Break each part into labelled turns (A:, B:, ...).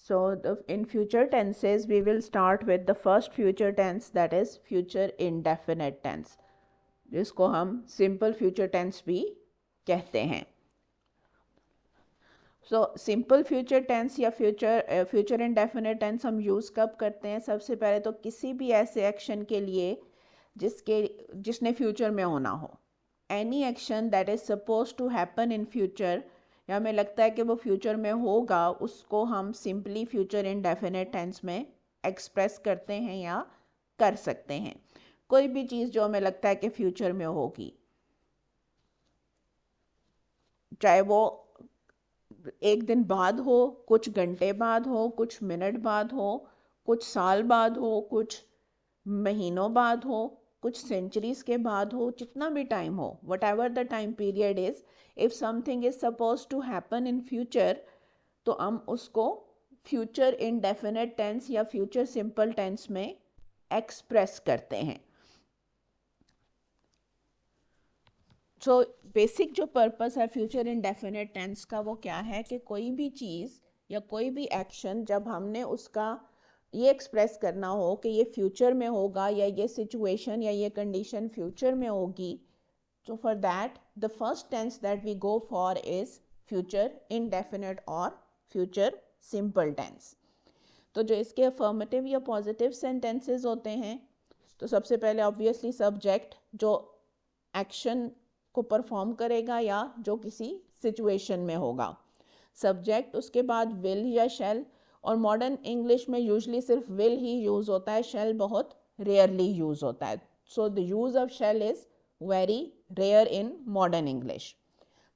A: So in future tenses, we will start with the first future tense, that is future indefinite tense, जिसको हम simple future tense भी कहते हैं. So simple future tense या future indefinite tense हम use कब करते हैं? सबसे पहले तो किसी भी ऐसे action के लिए जिसने future में होना हो. Any action that is supposed to happen in future, या हमें लगता है कि वो फ्यूचर में होगा, उसको हम सिंपली फ्यूचर इंडेफिनेट टेंस में एक्सप्रेस करते हैं या कर सकते हैं. कोई भी चीज़ जो हमें लगता है कि फ्यूचर में होगी, चाहे वो एक दिन बाद हो, कुछ घंटे बाद हो, कुछ मिनट बाद हो, कुछ साल बाद हो, कुछ महीनों बाद हो, कुछ सेंचुरीज के बाद हो, जितना भी टाइम हो, whatever the time period is, if something is suppose to happen in future, तो हम उसको फ्यूचर इंडेफिनेट टेंस या फ्यूचर सिंपल टेंस में एक्सप्रेस करते हैं. सो बेसिक जो पर्पस है फ्यूचर इंडेफिनेट टेंस का, वो क्या है कि कोई भी चीज़ या कोई भी एक्शन जब हमने उसका ये एक्सप्रेस करना हो कि ये फ्यूचर में होगा या ये सिचुएशन या ये कंडीशन फ्यूचर में होगी, so for that the first tense that we go for is future indefinite or future simple tense. तो जो इसके अफर्मेटिव या पॉजिटिव सेंटेंसेस होते हैं, तो सबसे पहले ऑब्वियसली सब्जेक्ट जो एक्शन को परफॉर्म करेगा या जो किसी सिचुएशन में होगा, सब्जेक्ट, उसके बाद विल या शेल, और मॉडर्न इंग्लिश में यूजली सिर्फ विल ही यूज़ होता है, शेल बहुत रेयरली यूज़ होता है. So the use of shall is very rare in modern English.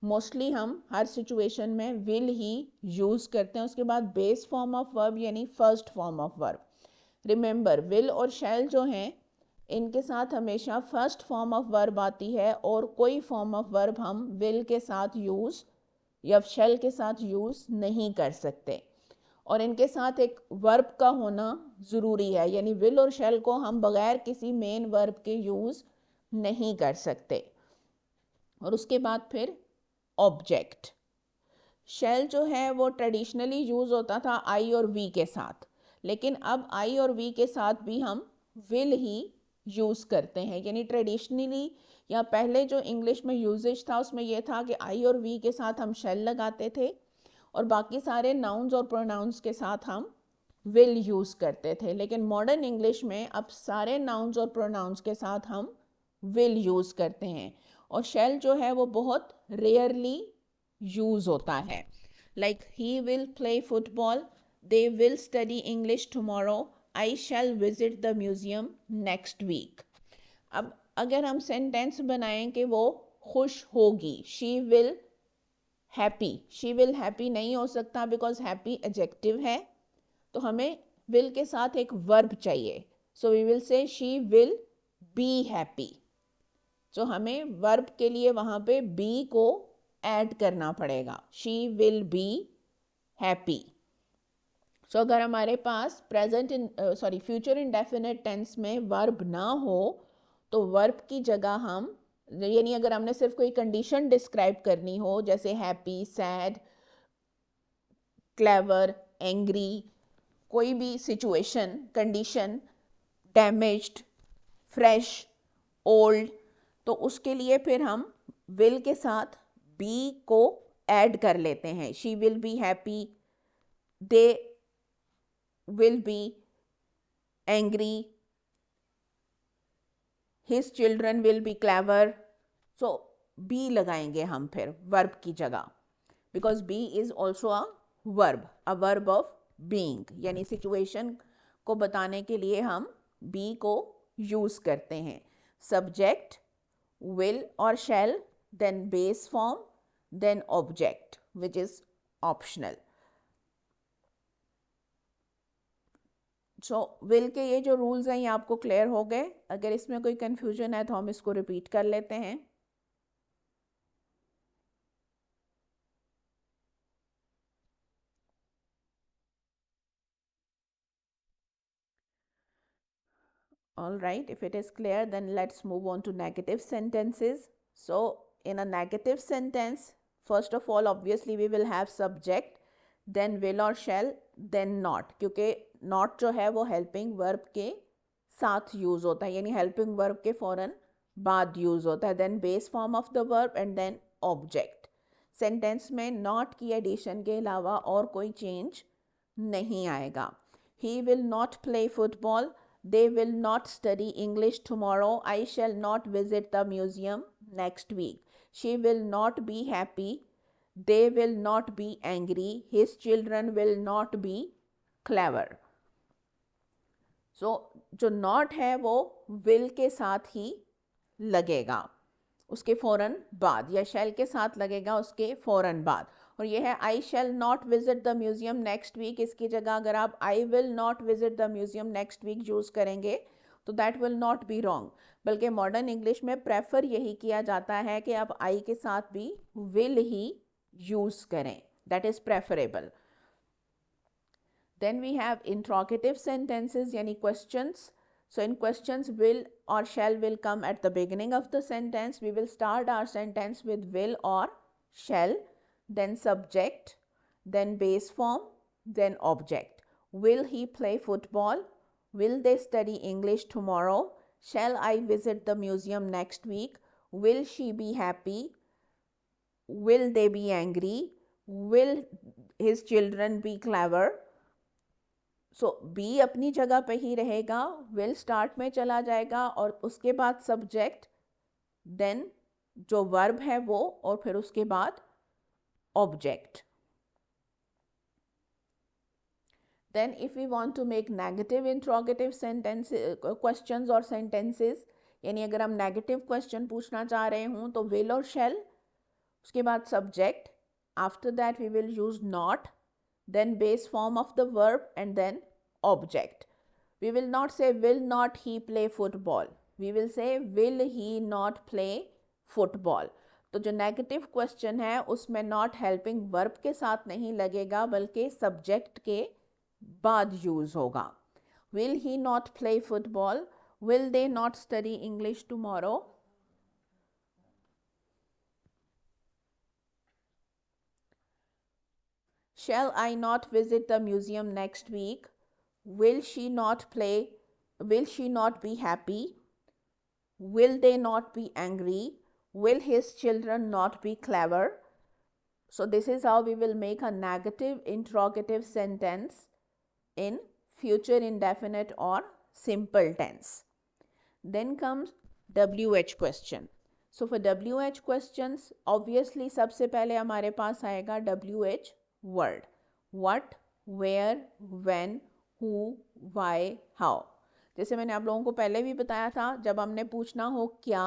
A: Mostly हम हर सिचुएशन में विल ही यूज़ करते हैं. उसके बाद बेस फॉर्म ऑफ वर्ब यानी first form of verb. Remember, will और शेल जो हैं, इनके साथ हमेशा फर्स्ट फॉर्म ऑफ वर्ब आती है, और कोई फॉर्म ऑफ वर्ब हम विल के साथ यूज़ या शेल के साथ यूज़ नहीं कर सकते, और इनके साथ एक वर्ब का होना ज़रूरी है. यानी विल और शेल को हम बगैर किसी मेन वर्ब के यूज़ नहीं कर सकते. और उसके बाद फिर ऑब्जेक्ट. शेल जो है वो ट्रेडिशनली यूज़ होता था आई और वी के साथ, लेकिन अब आई और वी के साथ भी हम विल ही यूज़ करते हैं. यानी ट्रेडिशनली या पहले जो इंग्लिश में यूजेज था उसमें यह था कि आई और वी के साथ हम शेल लगाते थे, और बाकी सारे नाउन्स और प्रोनाउंस के साथ हम विल यूज़ करते थे. लेकिन मॉडर्न इंग्लिश में अब सारे नाउन्स और प्रोनाउंस के साथ हम विल यूज़ करते हैं, और शेल जो है वो बहुत रेयरली यूज़ होता है. Like he will play football, they will study English tomorrow, I shall visit the museum next week. अब अगर हम सेंटेंस बनाएं कि वो खुश होगी, she will happy, she will happy नहीं हो सकता बिकॉज हैप्पी एडजेक्टिव है, तो हमें विल के साथ एक वर्ब चाहिए. So we will say she will be happy. So हमें वर्ब के लिए वहाँ पे बी को ऐड करना पड़ेगा. She will be happy. So अगर हमारे पास फ्यूचर इंडेफिनेट टेंस में वर्ब ना हो, तो वर्ब की जगह हम, यानी अगर हमने सिर्फ कोई कंडीशन डिस्क्राइब करनी हो, जैसे हैप्पी, सैड, क्लेवर, एंग्री, कोई भी situation, condition, damaged, fresh, old, तो उसके लिए फिर हम विल के साथ बी को ऐड कर लेते हैं. She will be happy, they will be angry, his children will be clever. So be लगाएंगे हम फिर वर्ब की जगह, because be is also a verb of being. यानी सिचुएशन को बताने के लिए हम बी को यूज करते हैं. सब्जेक्ट, विल और शैल, then base form, then object which is optional. So will के ये जो rules हैं ये आपको clear हो गए. अगर इसमें कोई confusion है तो हम इसको repeat कर लेते हैं. All right, if it is clear, then let's move on to negative sentences. So in a negative sentence, first of all, obviously we will have subject. Then will और शैल, देन नॉट, क्योंकि not जो है वो helping verb के साथ use होता है, यानी हेल्पिंग वर्ब के फ़ौरन बाद यूज़ होता है. Then base form of the verb and then object. Sentence में नॉट की एडिशन के अलावा और कोई चेंज नहीं आएगा. He will not play football, they will not study English tomorrow, I shall not visit the museum next week. She will not be happy, they will not be angry, his children will not be clever. So जो not है वो will के साथ ही लगेगा उसके फ़ौरन बाद, या shall के साथ लगेगा उसके फ़ौरन बाद. और ये है I shall not visit the museum next week. इसकी जगह अगर आप I will not visit the museum next week use करेंगे तो that will not be wrong. बल्कि मॉडर्न इंग्लिश में प्रेफर यही किया जाता है कि आप I के साथ भी will ही यूज़ करें. That is preferable. Then we have interrogative sentences, यानी questions. So in questions, will or shall will come at the beginning of the sentence. We will start our sentence with will or shall, then subject, then base form, then object. Will he play football? Will they study English tomorrow? Shall I visit the museum next week? Will she be happy? Will they be angry? Will his children be clever? So be अपनी जगह पे ही रहेगा, will start में चला जाएगा और उसके बाद सब्जेक्ट, देन जो वर्ब है वो, और फिर उसके बाद object. Then if we want to make negative interrogative sentence questions और सेंटेंसेस, यानी अगर हम नेगेटिव क्वेश्चन पूछना चाह रहे हूँ तो विल और शैल, उसके बाद subject, after that we will use not, then base form of the verb and then object. We will not say will not he play football, we will say will he not play football. तो जो negative question है उसमें not helping verb के साथ नहीं लगेगा बल्कि subject के बाद यूज होगा. will he not play football, will they not study English tomorrow, shall I not visit the museum next week, will she not play, will she not be happy, will they not be angry, will his children not be clever. So this is how we will make a negative interrogative sentence in future indefinite or simple tense. Then comes WH question. So for WH questions, obviously सबसे पहले हमारे पास आएगा WH word. What, where, when, who, why, how. जैसे मैंने आप लोगों को पहले भी बताया था, जब हमने पूछना हो क्या,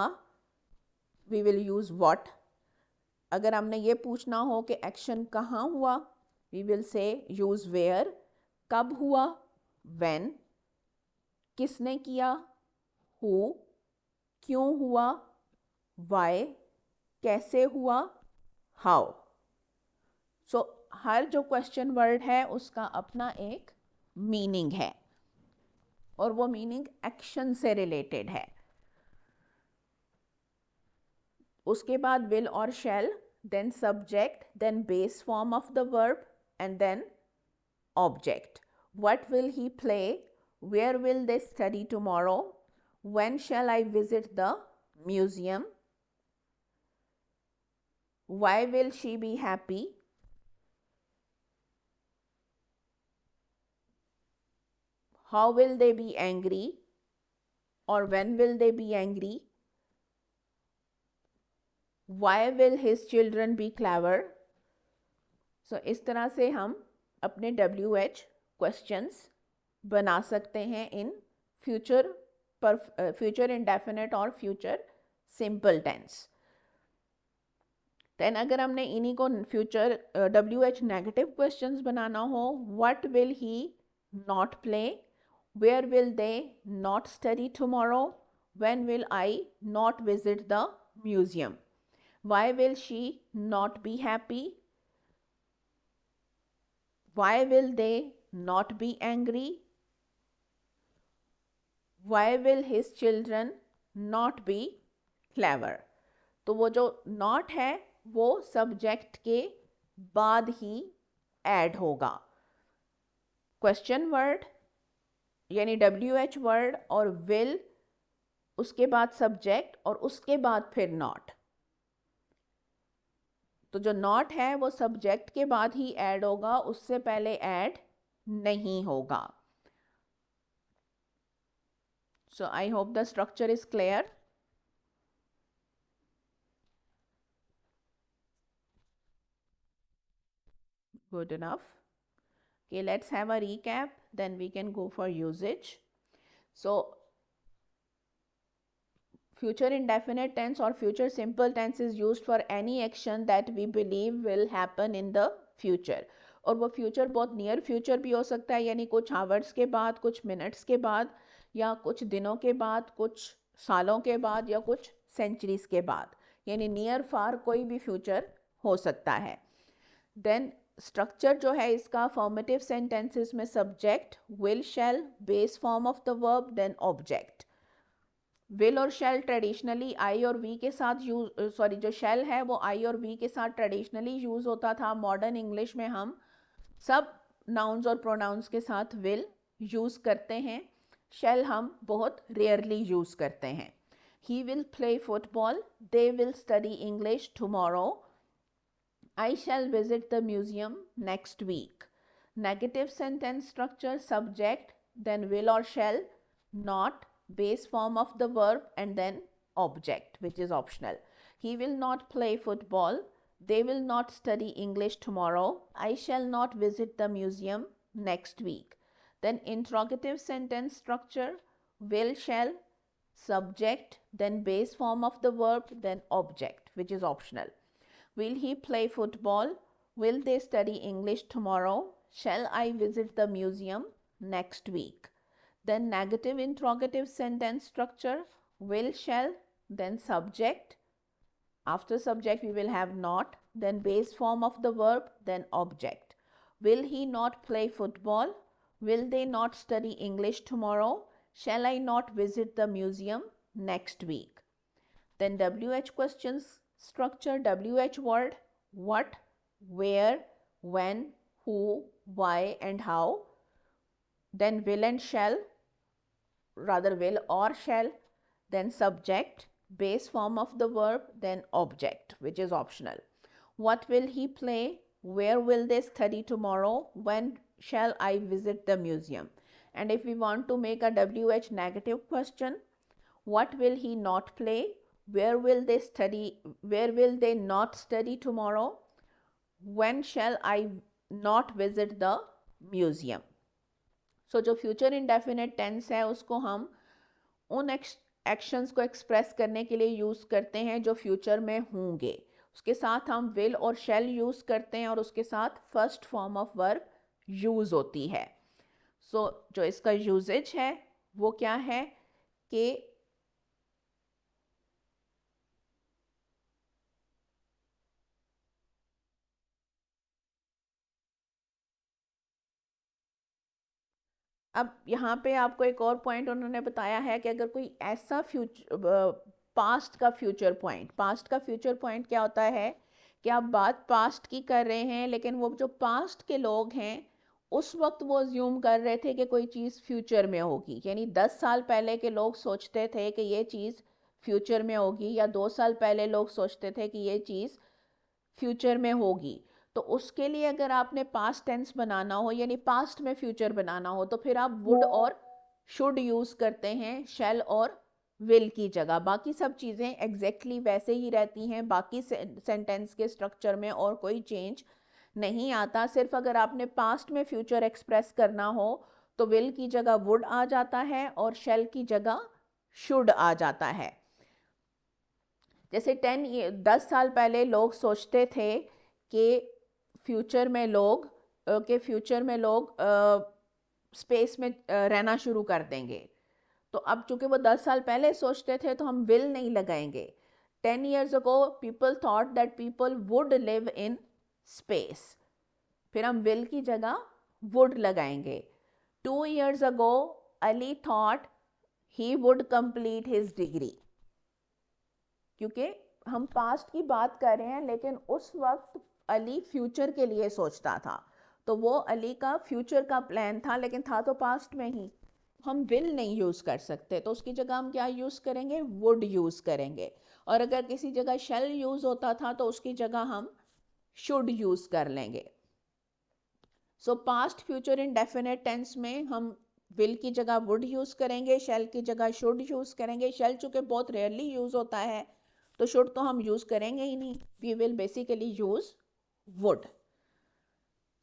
A: we will use what. अगर हमने ये पूछना हो कि एक्शन कहाँ हुआ, we will say use where. कब हुआ, when. किसने किया, who. क्यों हुआ, why. कैसे हुआ, how. सो हर जो क्वेश्चन वर्ड है उसका अपना एक मीनिंग है और वो मीनिंग एक्शन से रिलेटेड है. उसके बाद विल और shall, then subject, then base form of the verb and then object. What will he play, where will they study tomorrow, when shall I visit the museum, why will she be happy, how will they be angry or when will they be angry, why will his children be clever. So इस तरह से हम अपने WH questions बना सकते हैं in future indefinite और future simple tense. Then अगर हमने इन्हीं को फ्यूचर WH नेगेटिव क्वेश्चंस बनाना हो, what will he not play, where will they not study tomorrow, when will I not visit the museum, why will she not be happy, why will they not be angry, why will his children not be clever. तो वो जो not है वो subject के बाद ही add होगा। Question word यानी WH word और विल, उसके बाद सब्जेक्ट और उसके बाद फिर नॉट। तो जो नॉट है वो सब्जेक्ट के बाद ही ऐड होगा, उससे पहले ऐड नहीं होगा। So I hope the structure is clear. Good enough. Okay, let's have a recap, then we can go for usage. So future indefinite tense or future simple tense is used for any action that we believe will happen in the future. और वो future बहुत near future भी हो सकता है, यानी कुछ hours के बाद, कुछ मिनट्स के बाद, या कुछ दिनों के बाद, कुछ सालों के बाद, या कुछ सेंचुरीज के बाद, यानी नियर फार कोई भी फ्यूचर हो सकता है। देन स्ट्रक्चर जो है इसका, फॉर्मेटिव सेंटेंसेस में subject, will, shall, base form of the verb, then object. Will और शैल ट्रेडिशनली आई और वी के साथ जो शैल है वो आई और वी के साथ ट्रेडिशनली यूज होता था। मॉडर्न इंग्लिश में हम सब नाउन्स और प्रोनाउंस के साथ विल यूज करते हैं, शैल हम बहुत रेयरली यूज करते हैं। ही will play football, they will study English tomorrow, I shall visit the museum next week. Negative sentence structure, subject, then will or shall, not, base form of the verb, and then object, which is optional. He will not play football. They will not study English tomorrow. I shall not visit the museum next week. Then interrogative sentence structure, will, shall, subject, then base form of the verb, then object, which is optional. Will he play football? Will they study English tomorrow? Shall I visit the museum next week? Then negative interrogative sentence structure, will, shall, then subject. After subject we will have not, then base form of the verb, then object. Will he not play football? Will they not study English tomorrow? Shall I not visit the museum next week? Then WH questions structure, WH word, what, where, when, who, why, and how. Then will and shall, rather will or shall, then subject, base form of the verb, then object, which is optional. What will he play? Where will they study tomorrow? When shall I visit the museum? And if we want to make a WH negative question, what will he not play? Where will they study? Where will they not study tomorrow? When shall I not visit the museum? So जो future indefinite tense है उसको हम उन actions को express करने के लिए use करते हैं जो फ्यूचर में होंगे। उसके साथ हम विल और शैल यूज़ करते हैं और उसके साथ first form of verb use होती है। सो जो इसका यूजेज है वो क्या है कि अब यहाँ पे आपको एक और पॉइंट उन्होंने बताया है कि अगर कोई ऐसा पास्ट का फ्यूचर पॉइंट क्या होता है कि आप बात पास्ट की कर रहे हैं, लेकिन वो जो पास्ट के लोग हैं उस वक्त वो अज्यूम कर रहे थे कि कोई चीज़ फ्यूचर में होगी, यानी 10 साल पहले के लोग सोचते थे कि ये चीज़ फ्यूचर में होगी, या 2 साल पहले लोग सोचते थे कि ये चीज़ फ्यूचर में होगी। तो उसके लिए अगर आपने पास्ट टेंस बनाना हो यानी पास्ट में फ्यूचर बनाना हो तो फिर आप वुड और शुड यूज़ करते हैं शैल और विल की जगह। बाकी सब चीज़ें एग्जैक्टली वैसे ही रहती हैं बाकी सेंटेंस के स्ट्रक्चर में, और कोई चेंज नहीं आता। सिर्फ अगर आपने पास्ट में फ्यूचर एक्सप्रेस करना हो तो विल की जगह वुड आ जाता है और शैल की जगह शुड आ जाता है। जैसे 10 साल पहले लोग सोचते थे कि फ्यूचर में लोग स्पेस में रहना शुरू कर देंगे, तो अब चूंकि वो 10 साल पहले सोचते थे तो हम विल नहीं लगाएंगे। 10 years ago people thought that people would live in space, फिर हम विल की जगह would लगाएंगे। 2 years ago Ali thought he would complete his degree, क्योंकि हम पास्ट की बात कर रहे हैं लेकिन उस वक्त अली फ्यूचर के लिए सोचता था, तो वो अली का फ्यूचर का प्लान था, लेकिन था तो पास्ट में ही। हम विल नहीं यूज़ कर सकते, तो उसकी जगह हम क्या यूज़ करेंगे, वुड यूज़ करेंगे। और अगर किसी जगह शैल यूज़ होता था तो उसकी जगह हम शुड यूज़ कर लेंगे। So past future indefinite tense में हम विल की जगह वुड यूज़ करेंगे, शैल की जगह शुड यूज़ करेंगे। शैल चूँकि बहुत रेयरली यूज़ होता है तो शुड तो हम यूज़ करेंगे ही नहीं, we will basically use would.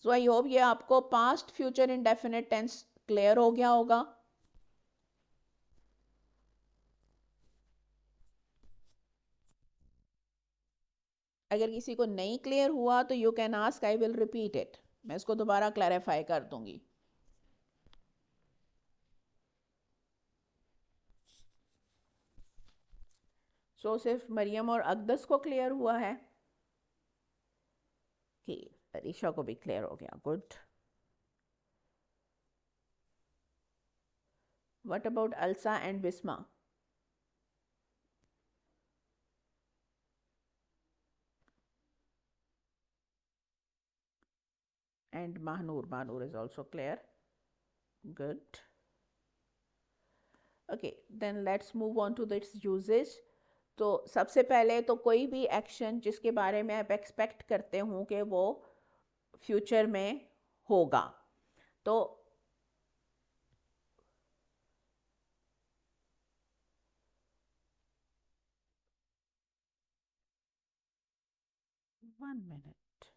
A: So I hope ये आपको past future indefinite tense clear हो गया होगा। अगर किसी को नहीं क्लियर हुआ तो you can ask, I will repeat it, मैं इसको दोबारा क्लैरिफाई कर दूंगी। सो सिर्फ मरियम और अकदस को क्लियर हुआ है कि अरीशा को भी क्लियर हो गया, good. What about Alsa and Bisma? And Mahnur is also clear, good. Okay, then let's move on to its uses. तो सबसे पहले तो कोई भी एक्शन जिसके बारे में आप एक्सपेक्ट करते हो कि वो फ्यूचर में होगा, तो one minute,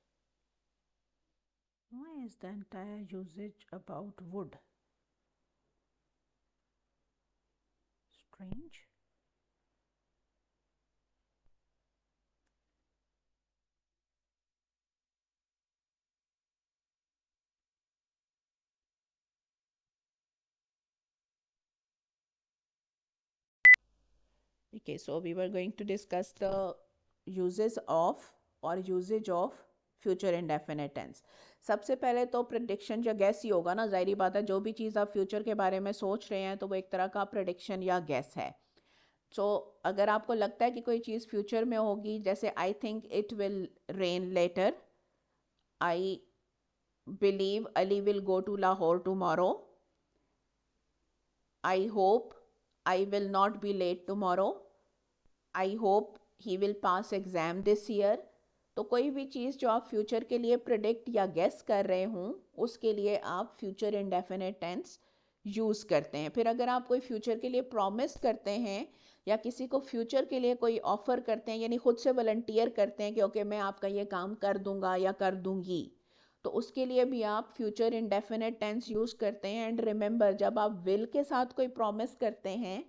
A: why is the entire usage about wood strange? Okay, so we were going to discuss the uses of और usage of future indefinite tense. सबसे पहले तो प्रिडिक्शन या गैस ही होगा ना, जाहिर बात है, जो भी चीज़ आप फ्यूचर के बारे में सोच रहे हैं तो वो एक तरह का प्रिडिक्शन या गैस है। तो अगर आपको लगता है कि कोई चीज़ फ्यूचर में होगी, जैसे I think it will rain later, I believe Ali will go to Lahore tomorrow, I hope I will not be late tomorrow, I hope he will pass exam this year. तो कोई भी चीज़ जो आप फ्यूचर के लिए प्रिडिक्ट या गेस कर रहे हों उसके लिए आप फ्यूचर इंडेफिनिट टेंस यूज़ करते हैं। फिर अगर आप कोई फ्यूचर के लिए प्रॉमिस करते हैं या किसी को फ्यूचर के लिए कोई ऑफ़र करते हैं, यानी खुद से वॉलंटियर करते हैं कि ओके मैं आपका ये काम कर दूंगा या कर दूंगी, तो उसके लिए भी आप फ्यूचर इंडेफिनिट टेंस यूज़ करते हैं। एंड रिमेंबर, जब आप विल के साथ कोई प्रॉमिस करते हैं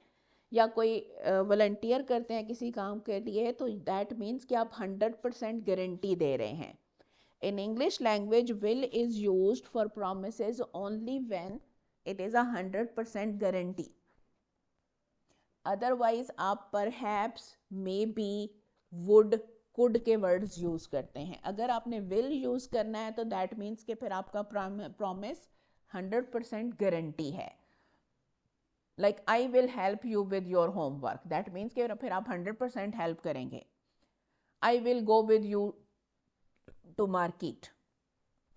A: या कोई वॉलंटियर करते हैं किसी काम के लिए, तो दैट मीन्स कि आप 100% गारंटी दे रहे हैं। In English language will is used for promises only when it is 100% guarantee. Otherwise आप perhaps, maybe, would, could के वर्ड्स यूज़ करते हैं। अगर आपने विल यूज़ करना है तो दैट मीन्स कि फिर आपका प्रॉमिस 100% गारंटी है। Like I will help you with your homework, that means कि फिर आप 100% हेल्प करेंगे। I will go with you to market,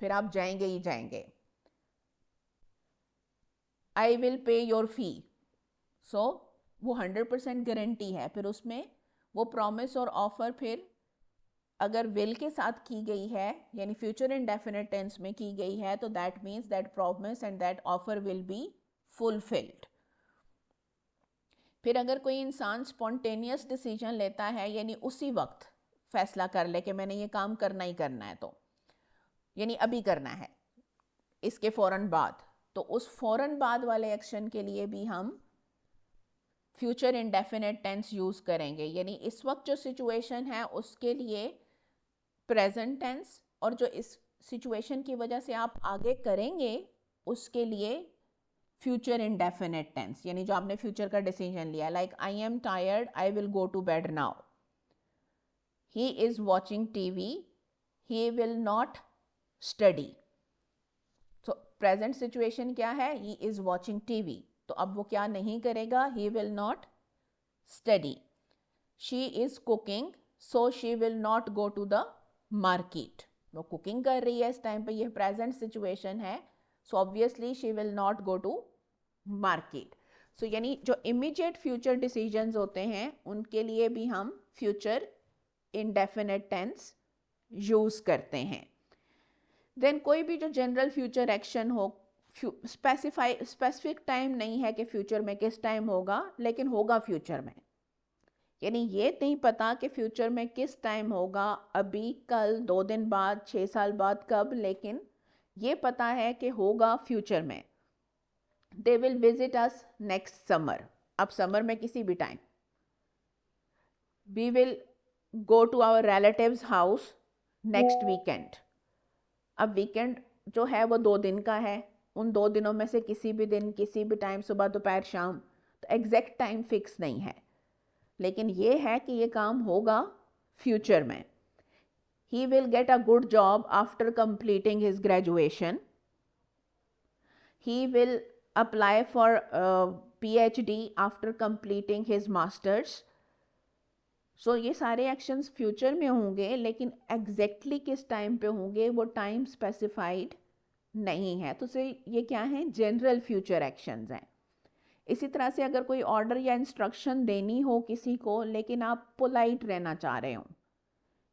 A: फिर आप जाएंगे ही जाएंगे। आई विल पे योर फी, सो वो 100% गारंटी है। फिर उसमें वो प्रॉमिस और ऑफर फिर अगर विल के साथ की गई है, यानी फ्यूचर इंडेफिनिट टेंस में की गई है, तो that means that promise and that offer will be fulfilled. फिर अगर कोई इंसान स्पॉन्टेनियस डिसीजन लेता है, यानी उसी वक्त फैसला कर ले कि मैंने ये काम करना ही करना है, तो यानी अभी करना है, इसके फ़ौरन बाद, तो उस फ़ौरन बाद वाले एक्शन के लिए भी हम फ्यूचर इंडेफिनिट टेंस यूज़ करेंगे। यानी इस वक्त जो सिचुएशन है उसके लिए प्रेजेंट टेंस, और जो इस सिचुएशन की वजह से आप आगे करेंगे उसके लिए फ्यूचर इंडेफिनिट टेंस, यानी जो आपने फ्यूचर का डिसीजन लिया, like I am tired, I will go to bed now. He is watching TV, he will not study. तो प्रेजेंट सिचुएशन क्या है, ही इज़ वॉचिंग टीवी, तो अब वो क्या नहीं करेगा, he will not study. She is cooking, so she will not go to the market. वो कुकिंग कर रही है इस टाइम पे, ये प्रेजेंट सिचुएशन है, so obviously she will not go to market. So यानी जो इमीडिएट फ्यूचर डिसीजंस होते हैं उनके लिए भी हम फ्यूचर इंडेफिनिट टेंस यूज़ करते हैं। देन कोई भी जो जनरल फ्यूचर एक्शन हो, स्पेसिफिक टाइम नहीं है कि फ्यूचर में किस टाइम होगा, लेकिन होगा फ्यूचर में, यानी ये नहीं पता कि फ्यूचर में किस टाइम होगा, अभी, कल, 2 दिन बाद, 6 साल बाद, कब, लेकिन ये पता है कि होगा फ्यूचर में। They will visit us next summer, अब समर में किसी भी time. We will go to our relatives house next weekend. अब वीकेंड जो है वो 2 दिन का है, उन 2 दिनों में से किसी भी दिन, किसी भी टाइम, सुबह, दोपहर, शाम, तो एग्जैक्ट टाइम फिक्स नहीं है, लेकिन ये है कि ये काम होगा फ्यूचर में। He will get a good job after completing his graduation. He will apply for PhD after completing his masters. So ये सारे एक्शंस फ्यूचर में होंगे, लेकिन एग्जैक्टली किस टाइम पे होंगे वो टाइम स्पेसिफाइड नहीं है। तो ये क्या है, जनरल फ्यूचर एक्शंस हैं। इसी तरह से अगर कोई ऑर्डर या इंस्ट्रक्शन देनी हो किसी को, लेकिन आप पोलाइट रहना चाह रहे हो,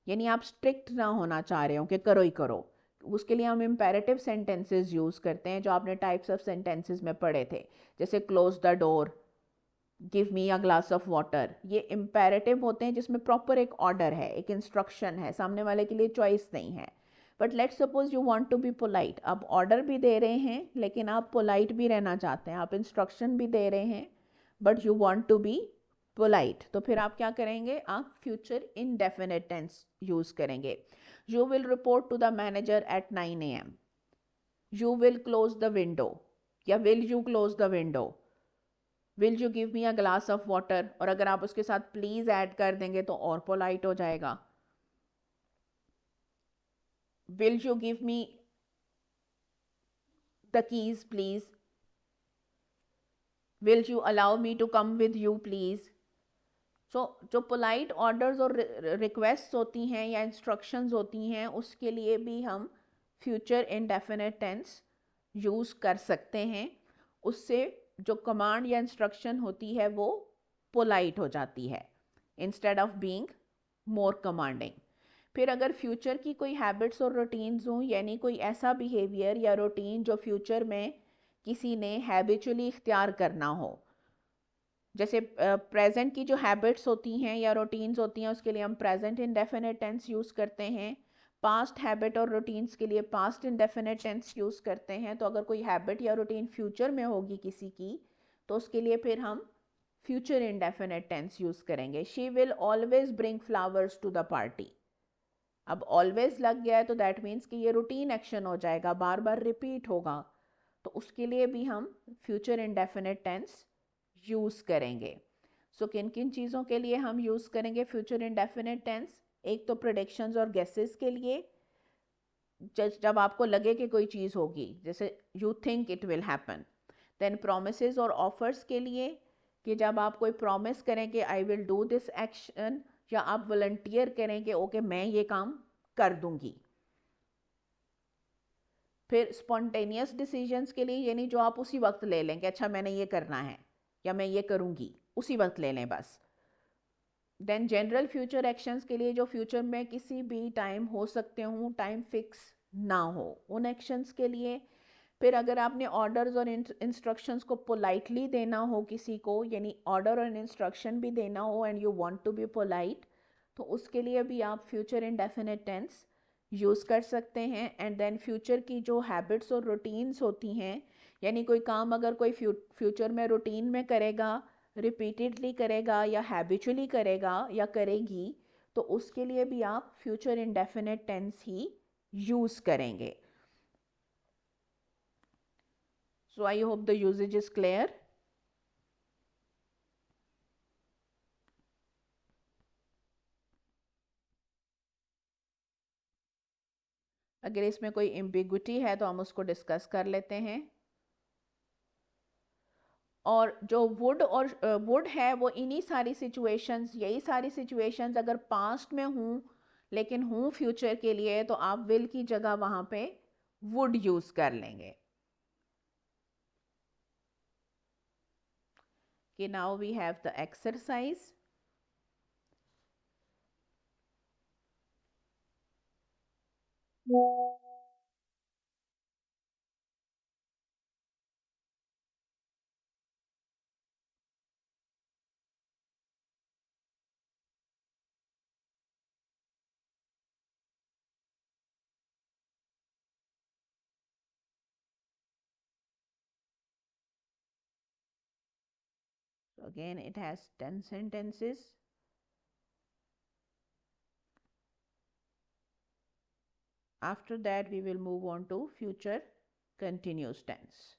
A: यानी आप स्ट्रिक्ट ना होना चाह रहे हो कि करो ही करो, उसके लिए हम इम्पेरेटिव सेंटेंसेस यूज़ करते हैं, जो आपने टाइप्स ऑफ सेंटेंसेस में पढ़े थे, जैसे close the door, give me a glass of water. ये इम्पेरेटिव होते हैं जिसमें प्रॉपर एक ऑर्डर है, एक इंस्ट्रक्शन है, सामने वाले के लिए चॉइस नहीं है। But let's suppose you want to be polite, आप ऑर्डर भी दे रहे हैं लेकिन आप पोलाइट भी रहना चाहते हैं, आप इंस्ट्रक्शन भी दे रहे हैं but you want to be polite, तो फिर आप क्या करेंगे, आप फ्यूचर इनडेफिनिट टेंस यूज करेंगे। You will report to the manager at 9 AM। You will close the window या will you close the window. Will you give me a glass of water, और अगर आप उसके साथ प्लीज ऐड कर देंगे तो और पोलाइट हो जाएगा। Will you give me the keys please. Will you allow me to come with you please. So जो पोलाइट ऑर्डर्स और रिक्वेस्ट होती हैं या इंस्ट्रक्शंस होती हैं, उसके लिए भी हम फ्यूचर इंडेफिनिट टेंस यूज़ कर सकते हैं। उससे जो कमांड या इंस्ट्रक्शन होती है वो पोलाइट हो जाती है instead of being more commanding. फिर अगर फ्यूचर की कोई हैबिट्स और रूटीन्स हों, यानी कोई ऐसा बिहेवियर या रूटीन जो फ्यूचर में किसी ने हैबिचुअली इख्तियार करना हो, जैसे प्रेजेंट की जो हैबिट्स होती हैं या रूटीन्स होती हैं उसके लिए हम प्रेजेंट इंडेफिनिट टेंस यूज़ करते हैं। पास्ट हैबिट और रूटीन्स के लिए पास्ट इंडेफिनिट टेंस यूज़ करते हैं। तो अगर कोई हैबिट या रूटीन फ्यूचर में होगी किसी की, तो उसके लिए फिर हम फ्यूचर इंडेफिनिट टेंस यूज़ करेंगे। She will always bring flowers to the party. अब ऑलवेज लग गया है तो दैट मीन्स कि ये रूटीन एक्शन हो जाएगा, बार बार रिपीट होगा, तो उसके लिए भी हम फ्यूचर इंडेफिनिट टेंस यूज़ करेंगे। सो किन किन चीज़ों के लिए हम यूज़ करेंगे फ्यूचर इंडेफिनिट टेंस? एक तो प्रेडिक्शंस और गेसेस के लिए, जब आपको लगे कि कोई चीज़ होगी, जैसे you think it will happen. Then promises और ऑफर्स के लिए, कि जब आप कोई प्रॉमिस करें कि I will do this action, या आप वॉलंटियर करें कि ओके मैं ये काम कर दूंगी। फिर स्पॉन्टेनियस डिसीजंस के लिए, यानी जो आप उसी वक्त ले लें कि अच्छा मैंने ये करना है या मैं ये करूँगी, उसी वक्त ले लें बस। देन जनरल फ्यूचर एक्शंस के लिए, जो फ्यूचर में किसी भी टाइम हो सकते हों, टाइम फिक्स ना हो, उन एक्शंस के लिए। फिर अगर आपने ऑर्डर्स और इंस्ट्रक्शंस को पोलाइटली देना हो किसी को, यानी ऑर्डर और इंस्ट्रक्शन भी देना हो and you want to be polite, तो उसके लिए भी आप फ्यूचर इंडेफिनिट टेंस यूज़ कर सकते हैं। एंड देन फ्यूचर की जो हैबिट्स और रूटीन्स होती हैं, यानी कोई काम अगर कोई फ्यूचर में रूटीन में करेगा, रिपीटेडली करेगा या हैबिचुअली करेगा या करेगी, तो उसके लिए भी आप फ्यूचर इंडेफिनिट टेंस ही यूज़ करेंगे। So I hope the usage is clear. अगर इसमें कोई एम्बिग्विटी है तो हम उसको डिस्कस कर लेते हैं। और जो वुड है वो इन्हीं सारी सिचुएशंस, यही सारी सिचुएशंस अगर पास्ट में हूँ लेकिन हूँ फ्यूचर के लिए तो आप विल की जगह वहाँ पे वुड यूज़ कर लेंगे कि now we have the exercise. So again it has 10 sentences. After that we will move on to future continuous tense.